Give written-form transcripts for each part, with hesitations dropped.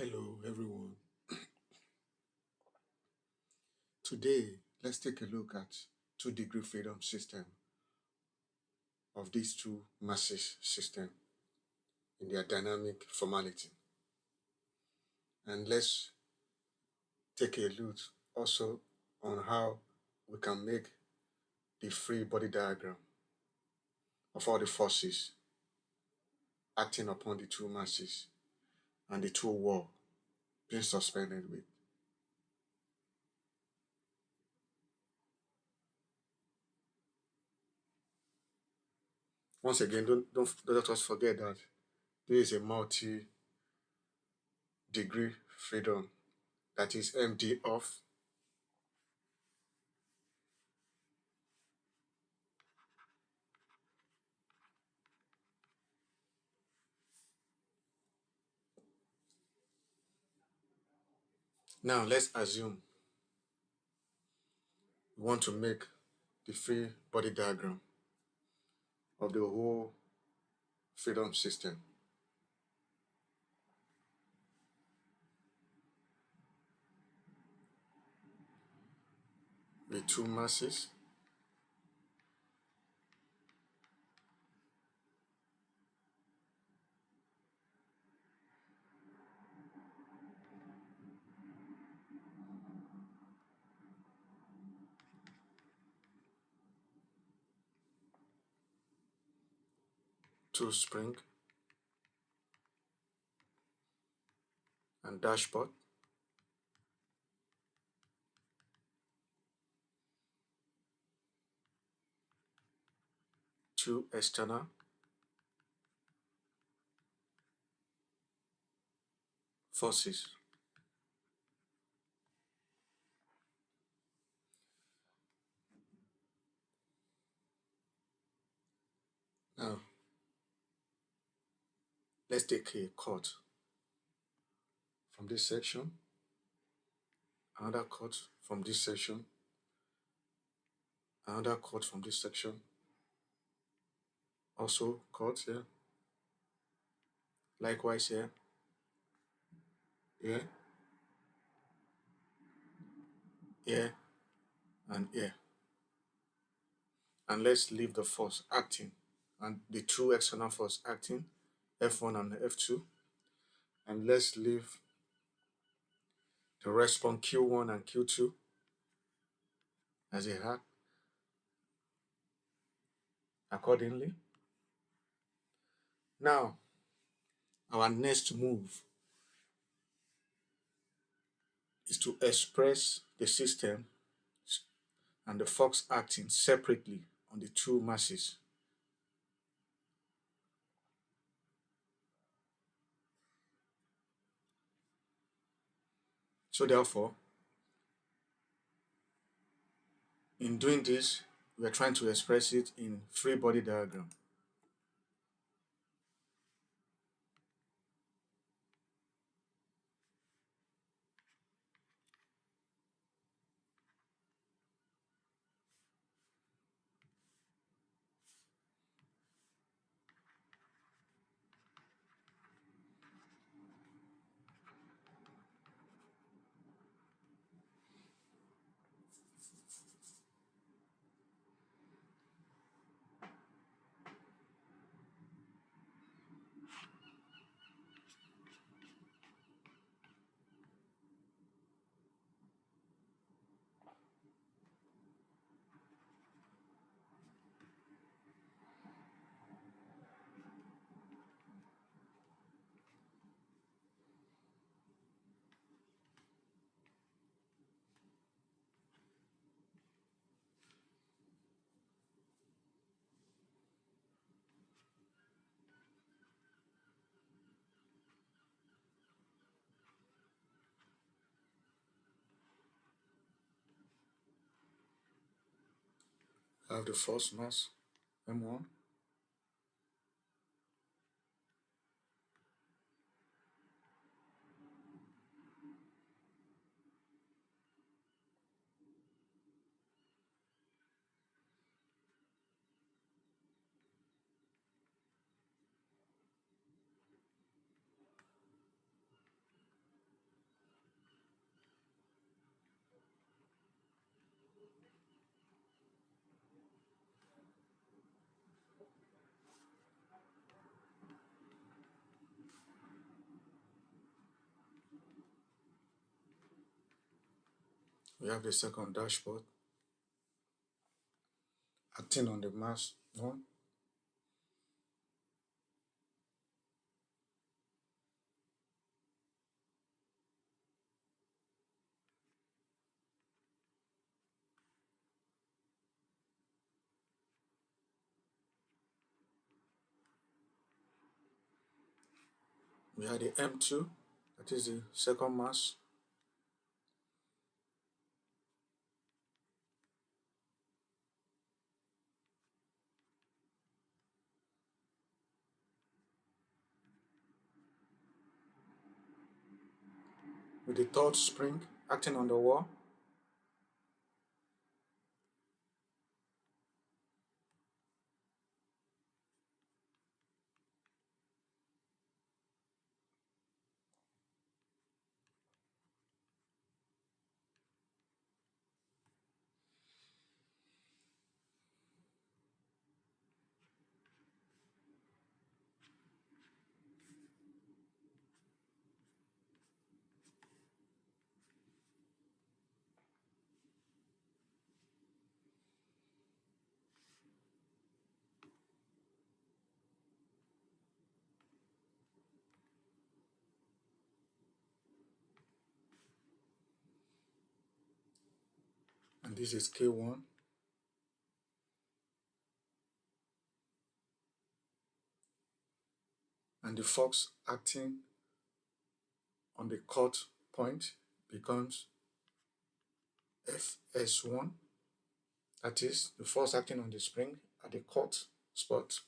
Hello, everyone. Today, let's take a look at two-degree freedom system of these two masses system in their dynamic formality. And let's take a look also on how we can make the free body diagram of all the forces acting upon the two masses and the two wall being suspended with. Once again, don't let us forget that this is a multi-degree freedom, that is MDOF. Now let's assume we want to make the free body diagram of the whole freedom system. With two masses, two spring and dashpot, two external forces. Now, let's take a cut from this section, another cut from this section, another cut from this section, also cut here, likewise here, here, here, and here. And let's leave the force acting and the two external force acting, F1 and F2, and let's leave the response Q1 and Q2 as they act accordingly. Now, our next move is to express the system and the force acting separately on the two masses. So therefore, in doing this, we are trying to express it in free body diagram. I have the force mass M1, We have the second dashpot acting on the mass 1. We have the M2, that is the second mass. With the third spring acting on the wall. And this is K1. And the force acting on the cut point becomes FS1. That is the force acting on the spring at the cut spot.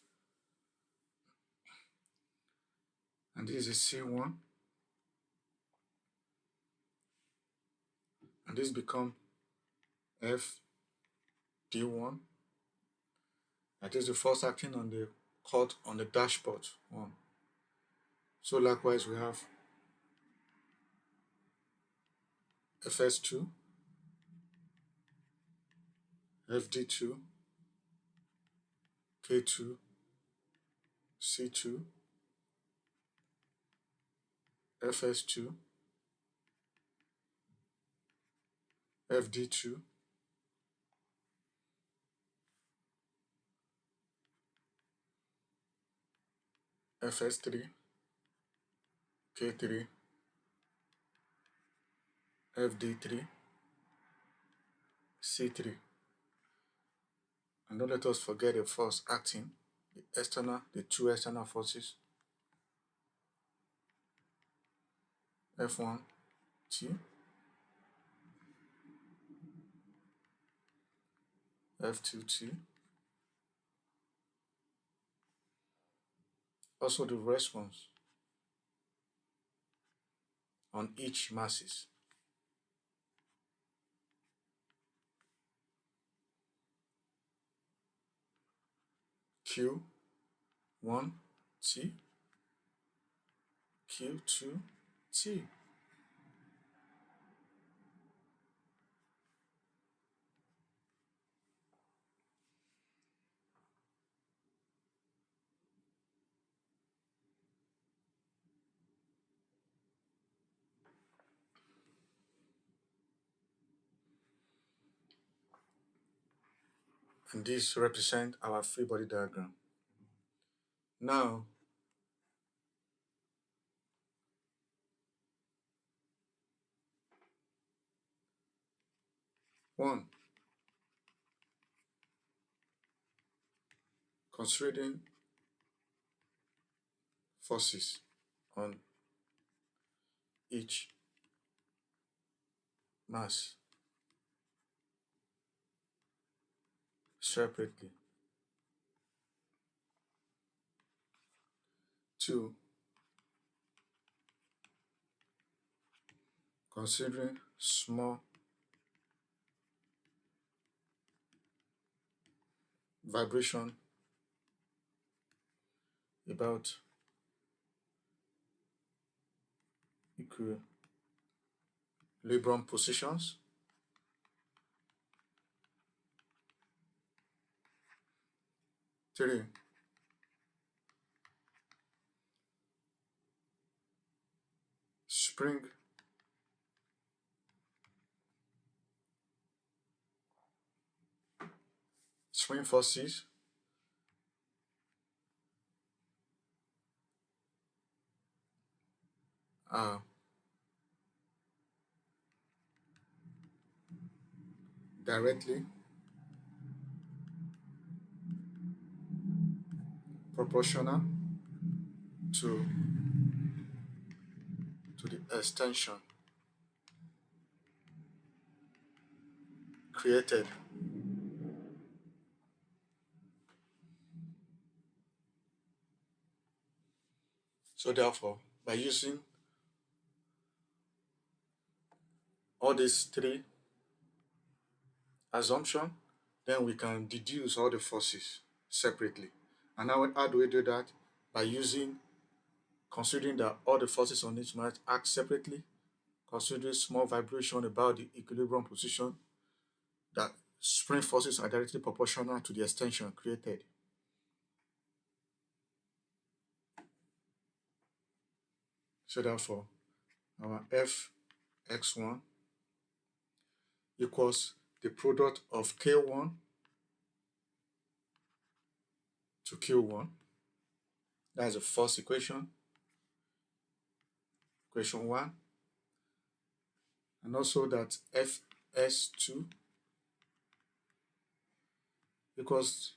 And this is C1. And this becomes FD1. That is the force acting on the cut on the dashpot 1. So likewise we have FS2, FD2, K2, C2, FS2, FD2, FS3, K3, FD3, C3. And don't let us forget the force acting, the two external forces, F1T, F2T. Also the response on each masses. Q1T, Q2T. And this represents our free body diagram. Now, one, considering forces on each mass separately. 2, considering small vibration about equilibrium positions. 3, spring spring forces are directly proportional to the extension created. So therefore, by using all these three assumptions, then we can deduce all the forces separately. And how do we do that? By considering that all the forces on each might act separately, considering small vibration about the equilibrium position, that spring forces are directly proportional to the extension created. So therefore, our Fx1 equals the product of K1 to Q1. That's the first equation, equation 1. And also that Fs2 equals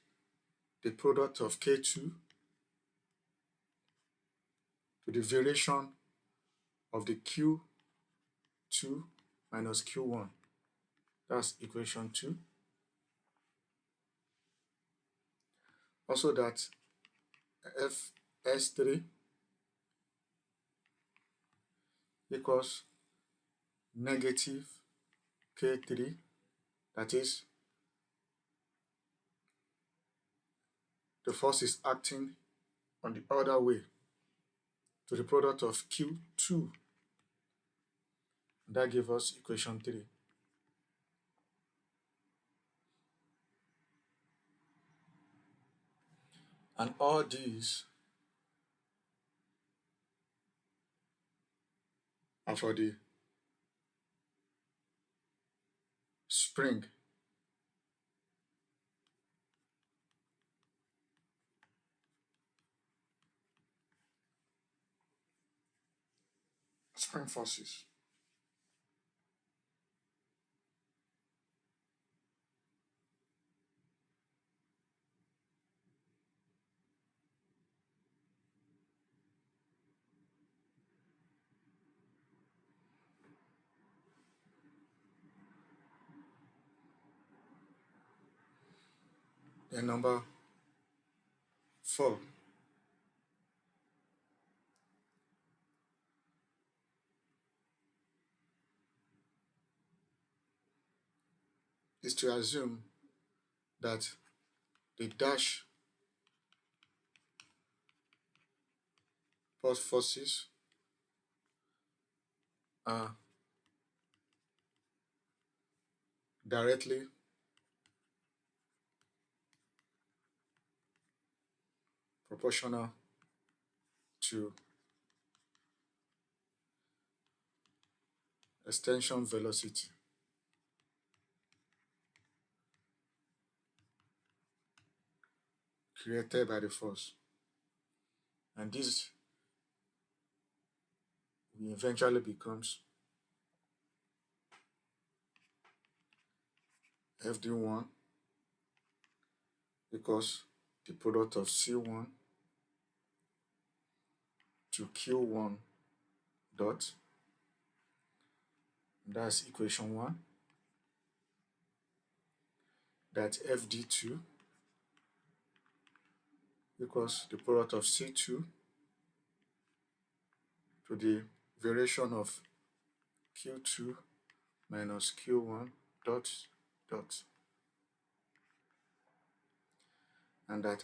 the product of K2 to the variation of the Q2 minus Q1. That's equation 2. Also that Fs3 equals negative K3, that is, the force is acting on the other way to the product of Q2. That gives us equation 3. And all these are for the spring forces. Then number 4 is to assume that the dash pot forces are directly proportional to extension velocity created by the force. And this eventually becomes Fd1 equals the product of C1 to Q1 dot. That's equation 1. That Fd2 equals the product of C2 to the variation of Q2 minus Q1 dot dot. And that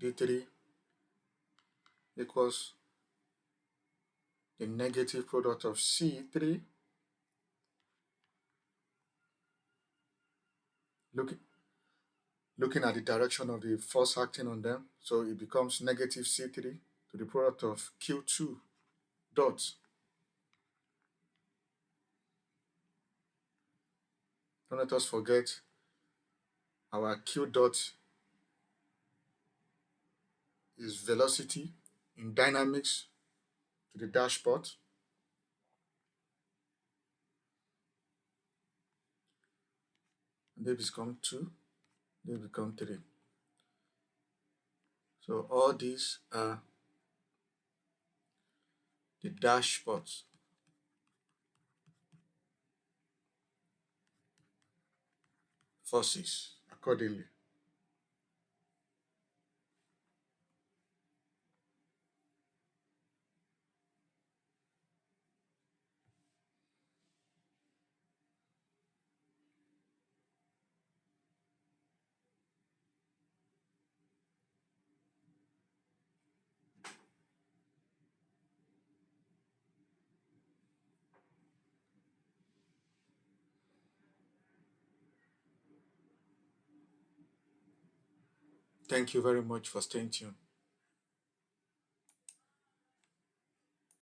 Fd3 equals the negative product of C3 looking at the direction of the force acting on them, so it becomes negative C3 to the product of Q2 dot. Don't let us forget Our Q dot is velocity in dynamics to the dashpot. And they become 2, they become 3. So all these are the dashpots. Forces accordingly. Thank you very much for staying tuned.